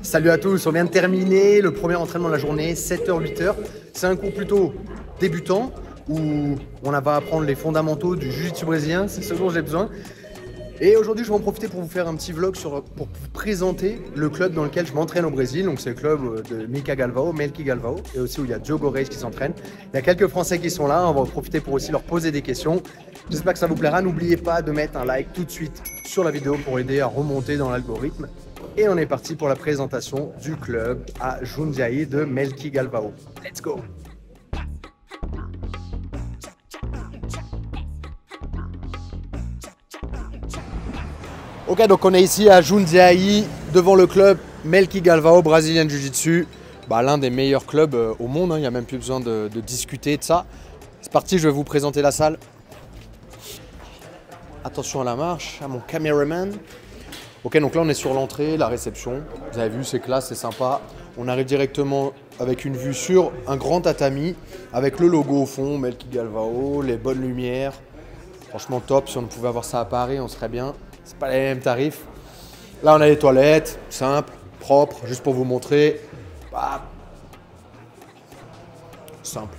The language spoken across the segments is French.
Salut à tous, on vient de terminer le premier entraînement de la journée, 7h, 8h. C'est un cours plutôt débutant où on va apprendre les fondamentaux du jiu-jitsu brésilien, c'est ce dont j'ai besoin. Et aujourd'hui, je vais en profiter pour vous faire un petit vlog pour vous présenter le club dans lequel je m'entraîne au Brésil. Donc c'est le club de Mika Galvao, Melky Galvao, et aussi où il y a Diogo Reis qui s'entraîne. Il y a quelques Français qui sont là, on va en profiter pour aussi leur poser des questions. J'espère que ça vous plaira. N'oubliez pas de mettre un like tout de suite sur la vidéo pour aider à remonter dans l'algorithme. Et on est parti pour la présentation du club à Jundiaí de Melky Galvao. Let's go! Ok, donc on est ici à Jundiaí, devant le club Melky Galvao, Brazilian Jiu-Jitsu. L'un des meilleurs clubs au monde, hein. Il n'y a même plus besoin de discuter de ça. C'est parti, je vais vous présenter la salle. Attention à la marche, à mon caméraman. Ok, donc là on est sur l'entrée, la réception. Vous avez vu, c'est classe, c'est sympa. On arrive directement avec une vue sur un grand tatami avec le logo au fond, Melky Galvao, les bonnes lumières. Franchement top, si on pouvait avoir ça à Paris, on serait bien. C'est pas les mêmes tarifs. Là on a les toilettes, simple, propre, juste pour vous montrer. Simple.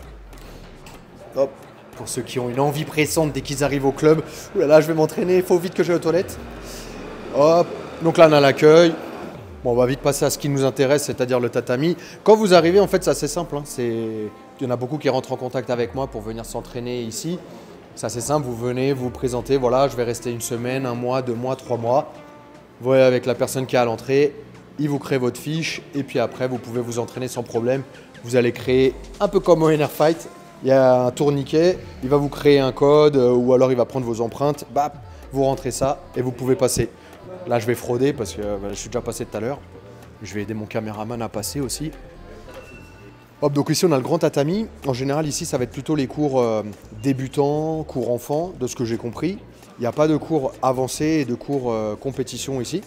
Hop. Pour ceux qui ont une envie pressante dès qu'ils arrivent au club. Ouh là là, je vais m'entraîner, il faut vite que j'aille aux toilettes. Hop, donc là on a l'accueil. Bon, on va vite passer à ce qui nous intéresse, c'est-à-dire le tatami. Quand vous arrivez, en fait, c'est assez simple. Hein. Il y en a beaucoup qui rentrent en contact avec moi pour venir s'entraîner ici. C'est assez simple, vous venez, vous vous présentez, voilà, je vais rester une semaine, 1 mois, 2 mois, 3 mois. Vous voyez avec la personne qui est à l'entrée, il vous crée votre fiche et puis après, vous pouvez vous entraîner sans problème. Vous allez créer un peu comme au NR Fight. Il y a un tourniquet, il va vous créer un code ou alors il va prendre vos empreintes. Bap, vous rentrez ça et vous pouvez passer. Là, je vais frauder parce que je suis déjà passé tout à l'heure. Je vais aider mon caméraman à passer aussi. Hop, donc ici, on a le grand tatami. En général, ici, ça va être plutôt les cours débutants, cours enfants, de ce que j'ai compris. Il n'y a pas de cours avancés et de cours compétition ici.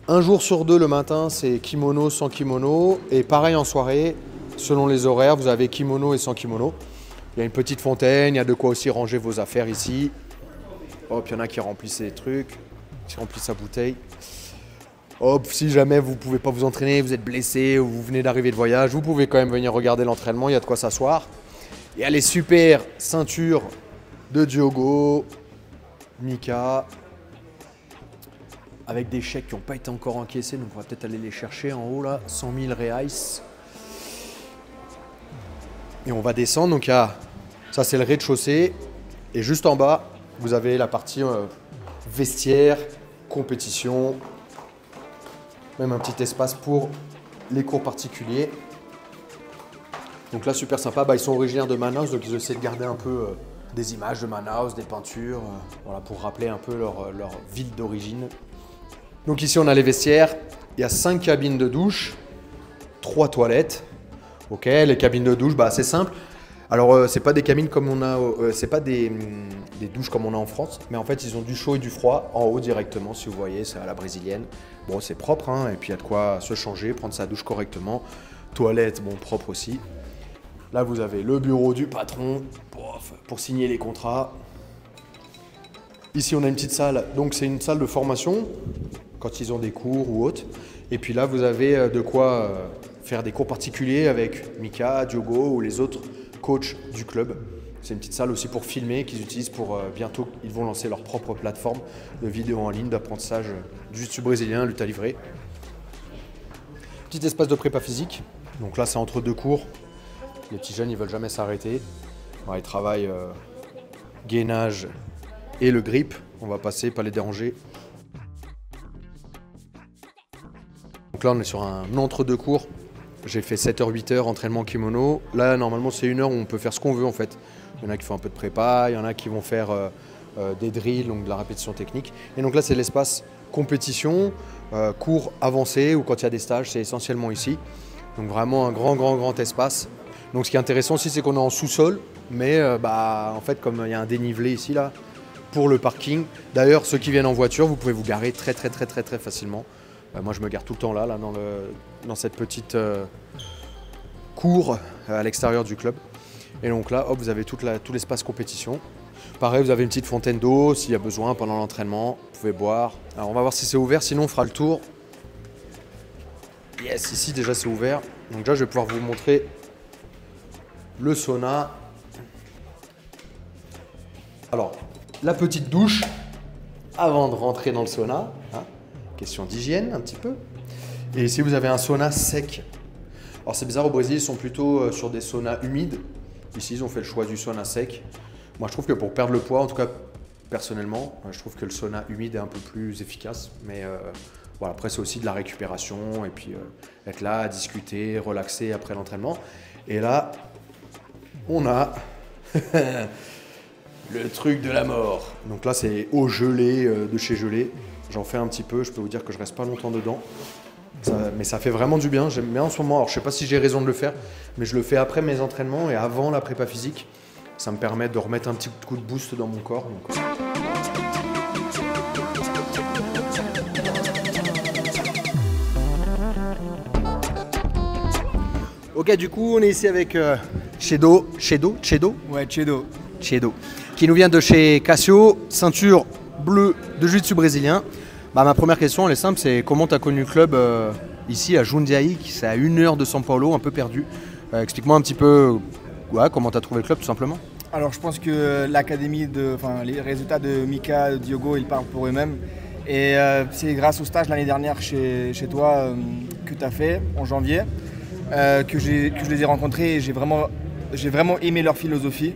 Un jour sur 2 le matin, c'est kimono, sans kimono. Et pareil en soirée, selon les horaires, vous avez kimono et sans kimono. Il y a une petite fontaine, il y a de quoi aussi ranger vos affaires ici. Hop, il y en a qui remplissent les trucs. Qui remplit sa bouteille. Hop, si jamais vous ne pouvez pas vous entraîner, vous êtes blessé ou vous venez d'arriver de voyage, vous pouvez quand même venir regarder l'entraînement, il y a de quoi s'asseoir. Il y a les super ceintures de Diogo, Mika, avec des chèques qui n'ont pas été encore encaissés, donc on va peut-être aller les chercher en haut là, 100 000 reais. Et on va descendre, donc ça c'est le rez-de-chaussée, et juste en bas, vous avez la partie vestiaire, compétition, même un petit espace pour les cours particuliers. Donc là, super sympa. Ils sont originaires de Manaus, donc ils essaient de garder un peu des images de Manaus, des peintures, voilà, pour rappeler un peu leur ville d'origine. Donc ici, on a les vestiaires. Il y a 5 cabines de douche, 3 toilettes. Ok, les cabines de douche, c'est simple. Alors, c'est pas des cabines comme on a, c'est pas des douches comme on a en France, mais en fait, ils ont du chaud et du froid en haut directement, si vous voyez, c'est à la brésilienne. Bon, c'est propre, hein, et puis il y a de quoi se changer, prendre sa douche correctement. Toilette, bon, propre aussi. Là, vous avez le bureau du patron pour signer les contrats. Ici, on a une petite salle, donc c'est une salle de formation, quand ils ont des cours ou autres. Et puis là, vous avez de quoi faire des cours particuliers avec Mika, Diogo ou les autres coach du club. C'est une petite salle aussi pour filmer qu'ils utilisent pour bientôt, ils vont lancer leur propre plateforme de vidéos en ligne d'apprentissage du jiu-jitsu brésilien, lutte à livrer. Petit espace de prépa physique. Donc là, c'est entre 2 cours. Les petits jeunes, ils veulent jamais s'arrêter. Ils travaillent gainage et le grip. On va passer, pas les déranger. Donc là, on est sur un entre-deux cours. J'ai fait 7h, 8h, entraînement kimono. Là, normalement, c'est 1 heure où on peut faire ce qu'on veut, en fait. Il y en a qui font un peu de prépa, il y en a qui vont faire des drills, donc de la répétition technique. Et donc là, c'est l'espace compétition, cours avancé, ou quand il y a des stages, c'est essentiellement ici. Donc vraiment un grand espace. Donc ce qui est intéressant aussi, c'est qu'on est en sous-sol, mais en fait, comme il y a un dénivelé ici, là, pour le parking. D'ailleurs, ceux qui viennent en voiture, vous pouvez vous garer très facilement. Moi, je me gare tout le temps là dans cette petite cour à l'extérieur du club. Et donc là, hop, vous avez tout l'espace compétition. Pareil, vous avez une petite fontaine d'eau s'il y a besoin pendant l'entraînement. Vous pouvez boire. Alors, on va voir si c'est ouvert, sinon on fera le tour. Yes, ici déjà c'est ouvert. Donc déjà je vais pouvoir vous montrer le sauna. Alors, la petite douche avant de rentrer dans le sauna. Hein. Question d'hygiène un petit peu. Et ici vous avez un sauna sec. Alors c'est bizarre, au Brésil ils sont plutôt sur des saunas humides. Ici ils ont fait le choix du sauna sec. Moi je trouve que pour perdre le poids, en tout cas personnellement, je trouve que le sauna humide est un peu plus efficace. Mais voilà, après c'est aussi de la récupération et puis être là, discuter, relaxer après l'entraînement. Et là, on a le truc de la mort. Donc là c'est eau gelée de chez Gelée. J'en fais un petit peu, je peux vous dire que je reste pas longtemps dedans. Mais ça fait vraiment du bien, j'aime bien en ce moment. Alors je sais pas si j'ai raison de le faire, mais je le fais après mes entraînements et avant la prépa physique. Ça me permet de remettre un petit coup de boost dans mon corps. Donc. Ok, du coup, on est ici avec Chedo. Ouais, Chedo. Qui nous vient de chez Casio, ceinture bleue de jiu-jitsu brésilien. Bah, ma première question, elle est simple, c'est comment tu as connu le club ici à Jundiaí, qui c'est à 1 heure de São Paulo, un peu perdu. Explique-moi un petit peu comment tu as trouvé le club tout simplement. Alors je pense que l'académie, les résultats de Mika, Diogo, ils parlent pour eux-mêmes. Et c'est grâce au stage l'année dernière chez toi que tu as fait en janvier que je les ai rencontrés et j'ai vraiment aimé leur philosophie,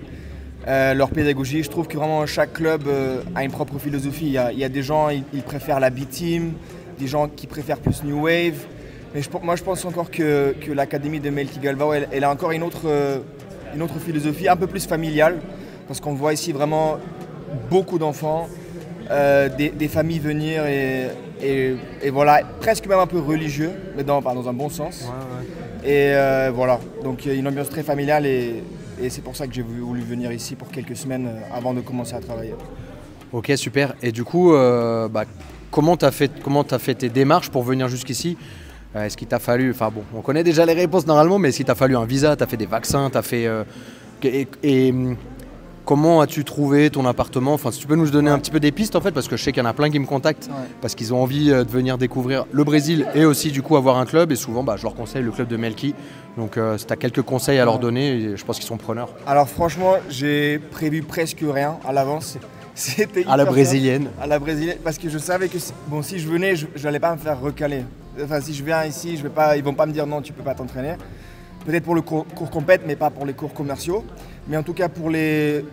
leur pédagogie. Je trouve que vraiment chaque club a une propre philosophie. Il y a des gens, ils préfèrent la B-Team, des gens qui préfèrent plus New Wave. Mais moi je pense encore que l'académie de Melky Galvão, elle a encore une autre philosophie un peu plus familiale. Parce qu'on voit ici vraiment beaucoup d'enfants, des familles venir et voilà, presque même un peu religieux, mais dans un bon sens. Ouais. Et voilà, donc une ambiance très familiale et c'est pour ça que j'ai voulu venir ici pour quelques semaines avant de commencer à travailler. Ok, super. Et du coup, comment tu as fait tes démarches pour venir jusqu'ici? Est-ce qu'il t'a fallu, enfin bon, on connaît déjà les réponses normalement, mais est-ce qu'il t'a fallu un visa, tu as fait des vaccins, tu as fait... comment as-tu trouvé ton appartement? Enfin, si tu peux nous donner un petit peu des pistes en fait, parce que je sais qu'il y en a plein qui me contactent, parce qu'ils ont envie de venir découvrir le Brésil et aussi du coup avoir un club. Et souvent, je leur conseille le club de Melky. Donc si tu as quelques conseils à leur donner, je pense qu'ils sont preneurs. Alors franchement, j'ai prévu presque rien à l'avance. C'était à la brésilienne. À la brésilienne, parce que je savais que si je venais, je n'allais pas me faire recaler. Enfin, si je viens ici, ils vont pas me dire non, tu peux pas t'entraîner. Peut-être pour le cours compète, mais pas pour les cours commerciaux. Mais en tout cas, pour le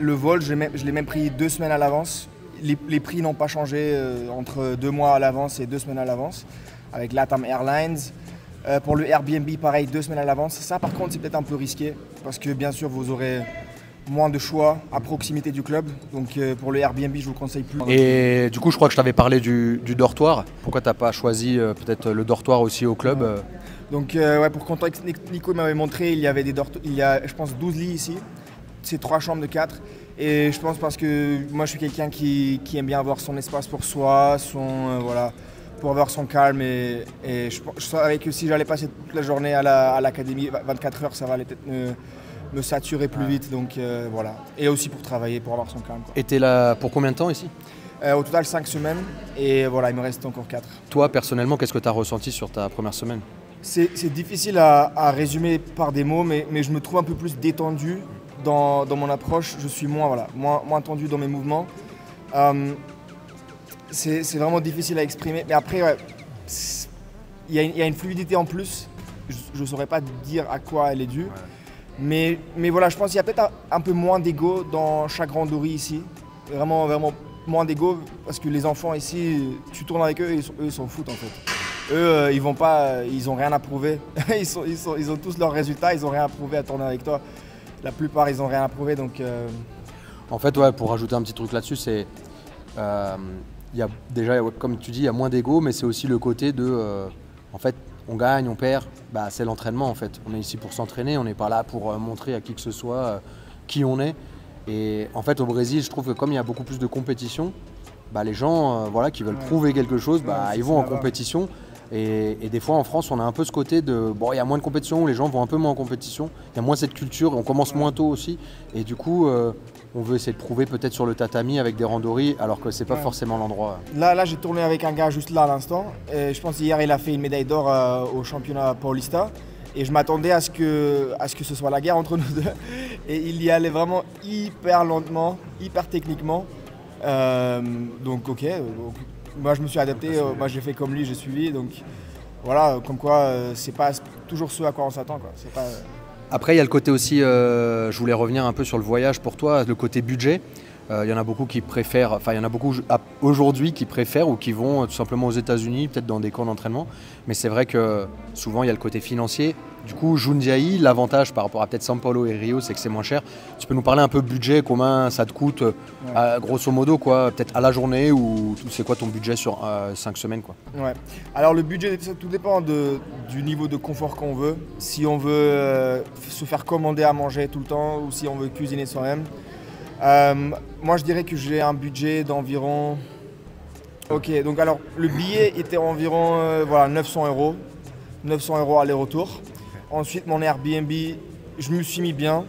vol, je l'ai même pris 2 semaines à l'avance. Les prix n'ont pas changé entre 2 mois à l'avance et 2 semaines à l'avance, avec Latam Airlines. Pour le Airbnb, pareil, 2 semaines à l'avance. Ça, par contre, c'est peut-être un peu risqué, parce que bien sûr, vous aurez moins de choix à proximité du club. Donc pour le Airbnb, je vous conseille plus. Et du coup, je crois que je t'avais parlé du dortoir. Pourquoi tu n'as pas choisi peut-être le dortoir aussi au club? Donc pour contexte, Nico m'avait montré, il y avait il y a je pense 12 lits ici. C'est 3 chambres de 4. Et je pense parce que moi je suis quelqu'un qui aime bien avoir son espace pour soi, pour avoir son calme. Et je savais que si j'allais passer toute la journée à l'académie, 24 heures, ça va peut-être me saturer plus vite, donc voilà. Et aussi pour travailler, pour avoir son calme. Et tu es là pour combien de temps ici? Au total 5 semaines, et voilà, il me reste encore 4. Toi, personnellement, qu'est-ce que tu as ressenti sur ta première semaine? C'est difficile à résumer par des mots, mais je me trouve un peu plus détendu dans mon approche. Je suis moins tendu dans mes mouvements. C'est vraiment difficile à exprimer, mais après, il y a une fluidité en plus. Je ne saurais pas dire à quoi elle est due. Mais voilà, je pense qu'il y a peut-être un peu moins d'ego dans chaque randonnée ici. Vraiment moins d'ego, parce que les enfants ici, tu tournes avec eux et eux ils s'en foutent en fait. Eux, ils ont rien à prouver. ils ont tous leurs résultats, ils ont rien à prouver à tourner avec toi. La plupart, ils ont rien à prouver, donc... En fait, pour rajouter un petit truc là-dessus, c'est... Il y a déjà, comme tu dis, il y a moins d'ego, mais c'est aussi le côté de... en fait, on gagne, on perd, c'est l'entraînement en fait. On est ici pour s'entraîner, on n'est pas là pour montrer à qui que ce soit qui on est. Et en fait au Brésil, je trouve que comme il y a beaucoup plus de compétition, les gens qui veulent prouver quelque chose, ils vont en compétition. Et des fois en France, on a un peu ce côté de il y a moins de compétition, les gens vont un peu moins en compétition, il y a moins cette culture, on commence moins tôt aussi. Et du coup, on veut essayer de prouver peut-être sur le tatami avec des randoris, alors que c'est pas forcément l'endroit. Là j'ai tourné avec un gars juste là à l'instant. Je pense qu'hier il a fait une médaille d'or au championnat Paulista. Et je m'attendais à ce que ce soit la guerre entre nous deux. Et il y allait vraiment hyper lentement, hyper techniquement. Donc ok, moi je me suis adapté, moi j'ai fait comme lui, j'ai suivi. Donc voilà, comme quoi c'est pas toujours ce à quoi on s'attend. Après il y a le côté aussi, je voulais revenir un peu sur le voyage pour toi, le côté budget. Il y en a beaucoup qui préfèrent, enfin il y en a beaucoup aujourd'hui qui préfèrent ou qui vont tout simplement aux États-Unis, peut-être dans des camps d'entraînement. Mais c'est vrai que souvent il y a le côté financier. Du coup, Jundiaí, l'avantage par rapport à peut-être São Paulo et Rio, c'est que c'est moins cher. Tu peux nous parler un peu budget, combien ça te coûte, grosso modo, quoi, peut-être à la journée, ou c'est quoi ton budget sur 5 semaines, quoi. Ouais. Alors le budget, ça, tout dépend du niveau de confort qu'on veut. Si on veut se faire commander à manger tout le temps ou si on veut cuisiner soi-même. Moi je dirais que j'ai un budget d'environ... Ok, donc alors le billet était environ 900 €. 900 € aller-retour. Ensuite mon Airbnb, je me suis mis bien.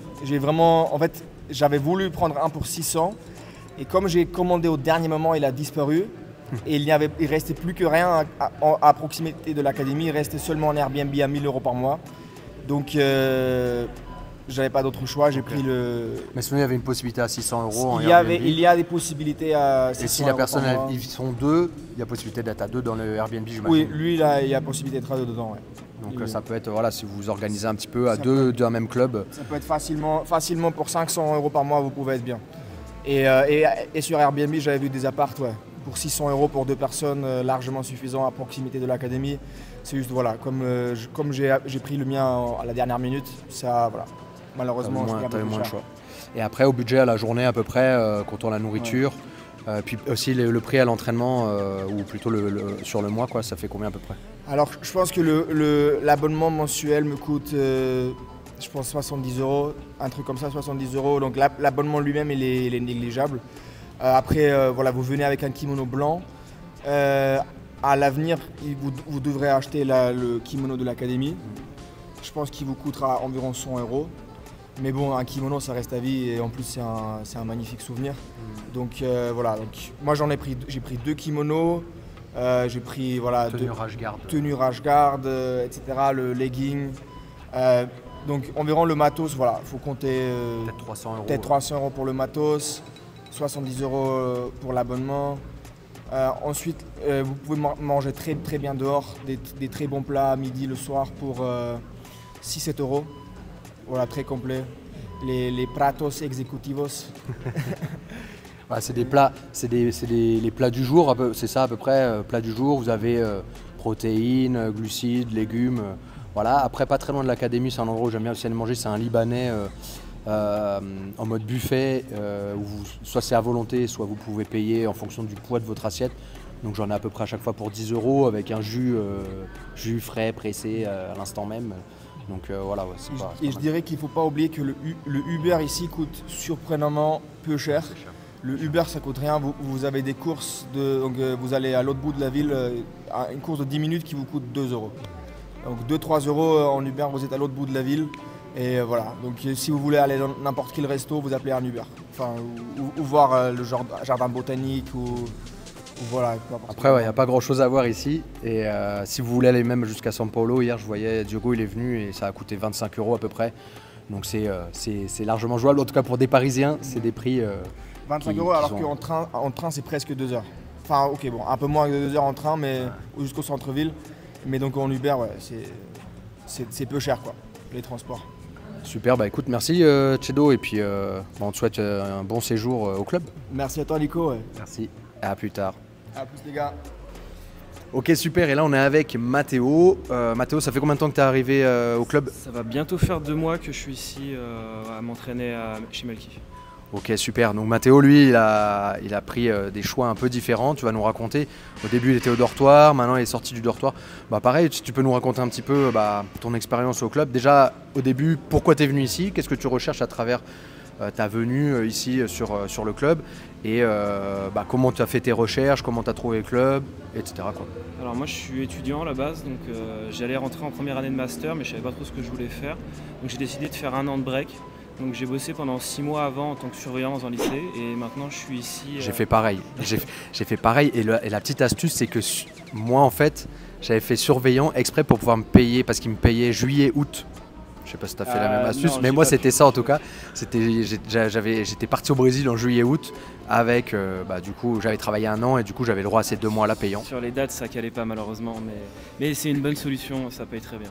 J'avais voulu prendre un pour 600. Et comme j'ai commandé au dernier moment, il a disparu. Et il restait plus que rien à proximité de l'académie. Il restait seulement un Airbnb à 1000 € par mois. Donc j'avais pas d'autre choix, j'ai pris le... Mais sinon il y avait une possibilité à 600 € en Airbnb. Airbnb. Il y a des possibilités à 600 € Et si la personne, ils sont deux, il y a possibilité d'être à deux dans le Airbnb, j'imagine. Oui, lui il y a possibilité d'être à deux dedans, ouais. Donc ça peut être, voilà, si vous vous organisez un petit peu à deux d'un même club. Ça peut être facilement pour 500 € par mois, vous pouvez être bien. Et sur Airbnb, j'avais vu des apparts, ouais, pour 600 € pour deux personnes, largement suffisant à proximité de l'académie. C'est juste, voilà, comme j'ai pris le mien à la dernière minute, ça, voilà. Malheureusement, t'avais moins de choix. Et après, au budget à la journée à peu près, comptant la nourriture, puis aussi le prix à l'entraînement, ou plutôt sur le mois, quoi, ça fait combien à peu près? Alors, je pense que l'abonnement mensuel me coûte, je pense 70 €, un truc comme ça, 70 €. Donc l'abonnement lui-même, il est négligeable. Après, voilà, vous venez avec un kimono blanc. À l'avenir, vous devrez acheter le kimono de l'académie. Je pense qu'il vous coûtera environ 100 €. Mais bon, un kimono, ça reste à vie et en plus, c'est un magnifique souvenir. Donc voilà, donc, moi j'ai pris 2 kimonos. J'ai pris tenue rash-guard, etc., le legging. Donc environ le matos, voilà, il faut compter peut-être 300 € pour le matos, 70 € pour l'abonnement. Ensuite, vous pouvez manger très, très bien dehors, des très bons plats à midi, le soir pour 6-7 €. Voilà, très complet. Les pratos executivos. Ouais, c'est des plats, les plats du jour, c'est ça à peu près, plats du jour. Vous avez protéines, glucides, légumes. Voilà. Après, pas très loin de l'académie, c'est un endroit où j'aime bien aussi aller manger. C'est un Libanais en mode buffet, où soit c'est à volonté, soit vous pouvez payer en fonction du poids de votre assiette. Donc j'en ai à peu près à chaque fois pour 10 € avec un jus frais, pressé à l'instant même. Donc voilà, ouais, c'est pas je dirais qu'il ne faut pas oublier que le Uber ici coûte surprenamment peu cher. Le Uber, ça coûte rien. Vous avez des courses, donc vous allez à l'autre bout de la ville, une course de 10 minutes qui vous coûte 2 €. Donc 2-3 € en Uber, vous êtes à l'autre bout de la ville. Et voilà, donc si vous voulez aller dans n'importe quel resto, vous appelez un Uber. Enfin, ou voir le jardin botanique ou voilà. Après, il n'y a pas grand chose à voir ici. Et si vous voulez aller même jusqu'à São Paulo, hier je voyais Diogo, il est venu et ça a coûté 25 € à peu près. Donc c'est largement jouable. En tout cas pour des Parisiens, c'est des prix. 25 € alors qu'en train c'est presque 2 heures. Enfin ok, bon, un peu moins que 2 heures en train, mais jusqu'au centre-ville. Mais donc en Uber, ouais, c'est peu cher quoi, les transports. Super, bah écoute, merci Tchedo, et puis on te souhaite un bon séjour au club. Merci à toi Nico. Ouais. Merci, à plus tard. À plus les gars. Ok, super, et là on est avec Matteo. Matteo, ça fait combien de temps que tu es arrivé au club? Ça va bientôt faire 2 mois que je suis ici à m'entraîner chez Melki. Ok, super. Donc Matteo, lui, il a pris des choix un peu différents. Tu vas nous raconter. Au début, il était au dortoir. Maintenant, il est sorti du dortoir. Bah, pareil, tu peux nous raconter un petit peu ton expérience au club. Déjà, au début, pourquoi tu es venu ici? Qu'est-ce que tu recherches à travers ta venue ici sur le club? Et comment tu as fait tes recherches? Comment tu as trouvé le club? Etc. quoi. Alors moi, je suis étudiant à la base. Donc j'allais rentrer en première année de master, mais je ne savais pas trop ce que je voulais faire. Donc j'ai décidé de faire 1 an de break. Donc j'ai bossé pendant 6 mois avant en tant que surveillant dans un lycée et maintenant je suis ici. J'ai fait pareil. J'ai fait pareil et la petite astuce, c'est que moi, en fait, j'avais fait surveillant exprès pour pouvoir me payer, parce qu'il me payait juillet, août. Je sais pas si tu as fait la même astuce, non, mais moi c'était ça en tout cas. J'étais parti au Brésil en juillet-août avec, du coup j'avais travaillé 1 an et du coup j'avais le droit à ces 2 mois là payants. Sur les dates ça calait pas malheureusement, mais c'est une bonne solution, ça paye très bien.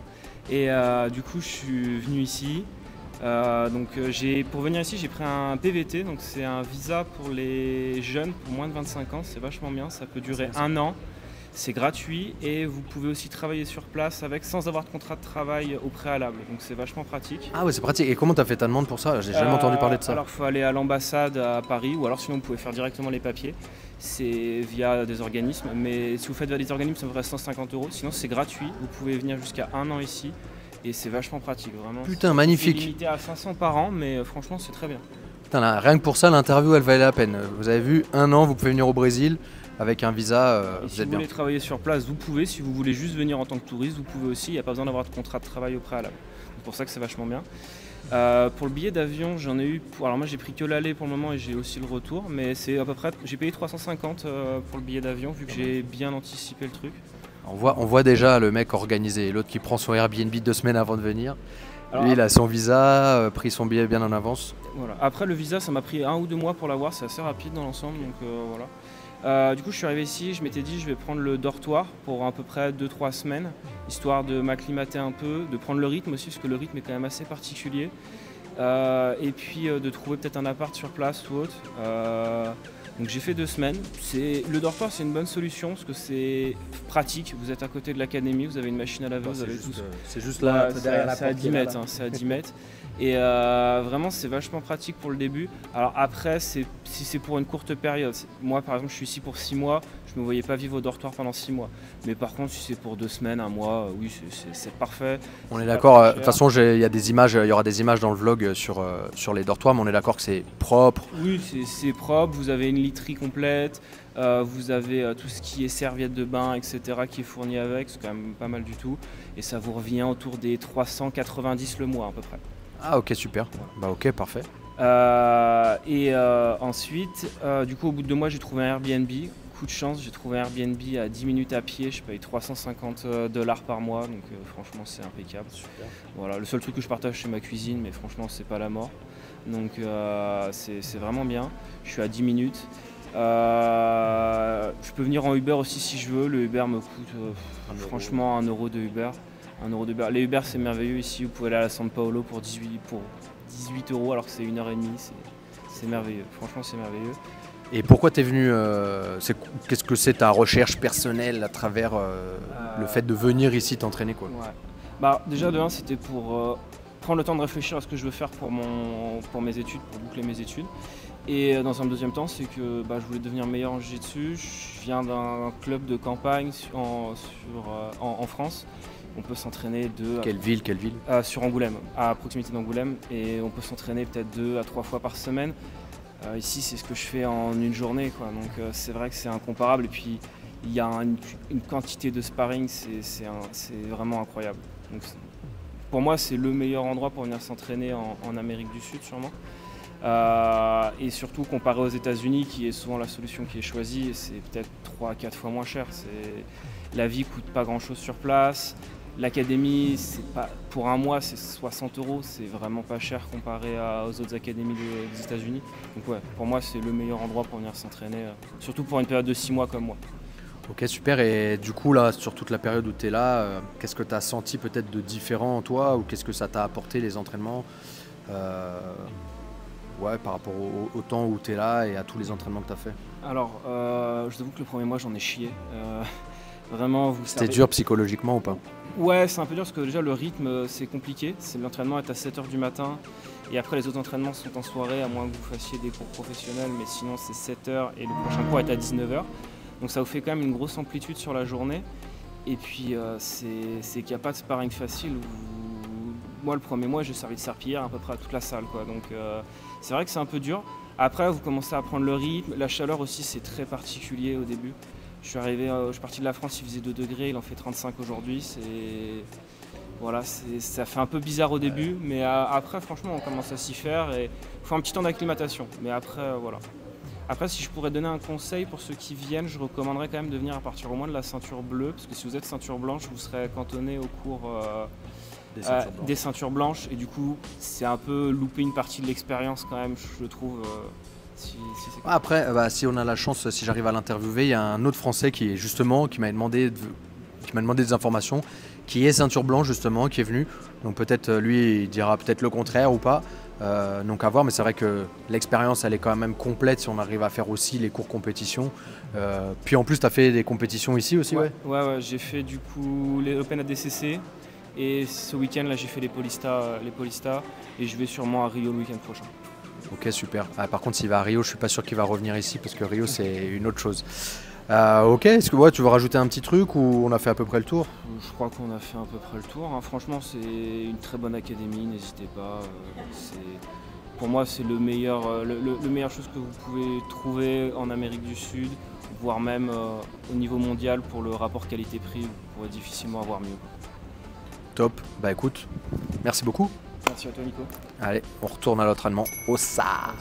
Et du coup je suis venu ici. Pour venir ici j'ai pris un PVT, donc c'est un visa pour les jeunes pour moins de 25 ans, c'est vachement bien, ça peut durer 1 an. C'est gratuit et vous pouvez aussi travailler sur place avec sans avoir de contrat de travail au préalable. Donc c'est vachement pratique. Ah ouais, c'est pratique. Et comment tu as fait ta demande pour ça? J'ai jamais entendu parler de ça. Alors il faut aller à l'ambassade à Paris ou alors sinon vous pouvez faire directement les papiers. C'est via des organismes. Mais si vous faites via des organismes, ça vous reste 150 €. Sinon c'est gratuit. Vous pouvez venir jusqu'à 1 an ici et c'est vachement pratique. Vraiment. Putain, magnifique. C'est limité à 500 par an, mais franchement c'est très bien. Putain, là, rien que pour ça, l'interview elle valait la peine. Vous avez vu, 1 an, vous pouvez venir au Brésil. Avec un visa, vous êtes bien. Si vous voulez travailler sur place, vous pouvez. Si vous voulez juste venir en tant que touriste, vous pouvez aussi. Il n'y a pas besoin d'avoir de contrat de travail au préalable. C'est pour ça que c'est vachement bien. Pour le billet d'avion, j'en ai eu. Alors moi, j'ai pris que l'aller pour le moment et j'ai aussi le retour. Mais c'est à peu près. J'ai payé 350 pour le billet d'avion vu que j'ai bien anticipé le truc. On voit déjà le mec organisé. L'autre qui prend son Airbnb 2 semaines avant de venir. Alors, lui, il a son visa, pris son billet bien en avance. Voilà. Après, le visa, ça m'a pris 1 ou 2 mois pour l'avoir. C'est assez rapide dans l'ensemble. Donc voilà. Du coup je suis arrivé ici, je m'étais dit je vais prendre le dortoir pour à peu près 2-3 semaines, histoire de m'acclimater un peu, de prendre le rythme aussi, parce que le rythme est quand même assez particulier. Et puis de trouver peut-être un appart sur place ou autre. Donc j'ai fait 2 semaines. Le dortoir c'est une bonne solution parce que c'est pratique, vous êtes à côté de l'académie, vous avez une machine à laver, vous avez tout. C'est juste là, derrière la porte. C'est à 10 mètres, c'est à 10 mètres. Et vraiment c'est vachement pratique pour le début. Alors après si c'est pour une courte période, moi par exemple je suis ici pour 6 mois, je ne me voyais pas vivre au dortoir pendant 6 mois. Mais par contre si c'est pour 2 semaines, 1 mois, oui c'est parfait. On est d'accord, de toute façon il y aura des images dans le vlog sur les dortoirs, mais on est d'accord que c'est propre. Oui c'est propre, vous avez une literie complète, vous avez tout ce qui est serviettes de bain etc. qui est fourni avec, c'est quand même pas mal du tout. Et ça vous revient autour des 390 le mois à peu près. Ah ok, super, bah ok, parfait. Ensuite, du coup au bout de 2 mois j'ai trouvé un Airbnb. Coup de chance, j'ai trouvé un Airbnb à 10 minutes à pied, je paye 350 $ par mois, donc franchement c'est impeccable. Super. Voilà, le seul truc que je partage c'est ma cuisine, mais franchement c'est pas la mort. Donc c'est vraiment bien, je suis à 10 minutes. Je peux venir en Uber aussi si je veux, le Uber me coûte franchement 1 € de Uber. 1 € de Uber. Les Uber c'est merveilleux ici, vous pouvez aller à la São Paulo pour 18 € alors que c'est 1h30, c'est merveilleux, franchement c'est merveilleux. Et pourquoi tu es venu, qu'est-ce que c'est ta recherche personnelle à travers le fait de venir ici t'entraîner quoi? Ouais. Bah, déjà de 1 c'était pour prendre le temps de réfléchir à ce que je veux faire pour mes études, pour boucler mes études. Et dans un deuxième temps c'est que je voulais devenir meilleur en jiu-jitsu, je viens d'un club de campagne en France. On peut s'entraîner Quelle ville sur Angoulême, à proximité d'Angoulême, et on peut s'entraîner peut-être 2 à 3 fois par semaine. Ici, c'est ce que je fais en une journée, quoi. Donc c'est vrai que c'est incomparable. Et puis il y a une quantité de sparring, c'est vraiment incroyable. Donc, pour moi, c'est le meilleur endroit pour venir s'entraîner en Amérique du Sud, sûrement. Et surtout comparé aux États-Unis, qui est souvent la solution qui est choisie, c'est peut-être 3 à 4 fois moins cher. La vie coûte pas grand-chose sur place. L'académie, pour 1 mois, c'est 60 €, c'est vraiment pas cher comparé aux autres académies des États-Unis. Donc ouais, pour moi, c'est le meilleur endroit pour venir s'entraîner, surtout pour une période de 6 mois comme moi. Ok, super. Et du coup, là, sur toute la période où tu es là, qu'est-ce que tu as senti peut-être de différent en toi, ou qu'est-ce que ça t'a apporté les entraînements par rapport au temps où tu es là et à tous les entraînements que tu as fait? Alors, je t'avoue que le premier mois, j'en ai chié. Vraiment, c'était dur psychologiquement ou pas? Ouais, c'est un peu dur parce que déjà le rythme c'est compliqué. L'entraînement est à 7 h du matin et après les autres entraînements sont en soirée à moins que vous fassiez des cours professionnels, mais sinon c'est 7 h et le prochain cours est à 19 h. Donc ça vous fait quand même une grosse amplitude sur la journée. Et puis c'est qu'il n'y a pas de sparring facile. Moi le premier mois j'ai servi de serpillière à peu près à toute la salle, quoi. Donc c'est vrai que c'est un peu dur. Après vous commencez à prendre le rythme, la chaleur aussi c'est très particulier au début. Je suis parti de la France, il faisait 2 degrés, il en fait 35 aujourd'hui. Voilà, ça fait un peu bizarre au début, mais après, franchement, on commence à s'y faire et il faut un petit temps d'acclimatation. Mais après, voilà. Après, si je pourrais donner un conseil pour ceux qui viennent, je recommanderais quand même de venir à partir au moins de la ceinture bleue, parce que si vous êtes ceinture blanche, vous serez cantonné au cours des ceintures blanches, et du coup, c'est un peu louper une partie de l'expérience quand même, je trouve. Si Après, si on a la chance, si j'arrive à l'interviewer, il y a un autre Français qui m'a demandé des informations, qui est ceinture blanche justement, qui est venu. Donc peut-être lui, il dira peut-être le contraire ou pas. Donc à voir, mais c'est vrai que l'expérience, elle est quand même complète si on arrive à faire aussi les cours compétition. Puis en plus, tu as fait des compétitions ici aussi, ouais. Ouais, j'ai fait du coup les Open ADCC. Et ce week-end, là, j'ai fait les Polista, et je vais sûrement à Rio le week-end prochain. Ok, super. Par contre, s'il va à Rio, je suis pas sûr qu'il va revenir ici parce que Rio, c'est une autre chose. Ok, est-ce que tu veux rajouter un petit truc ou on a fait à peu près le tour? Je crois qu'on a fait à peu près le tour. Franchement, c'est une très bonne académie, n'hésitez pas. Pour moi, c'est le meilleur chose que vous pouvez trouver en Amérique du Sud, voire même au niveau mondial pour le rapport qualité-prix. Vous pourrez difficilement avoir mieux. Top, écoute, merci beaucoup. Merci à toi, Nico. Allez, on retourne à l'entraînement au SAR.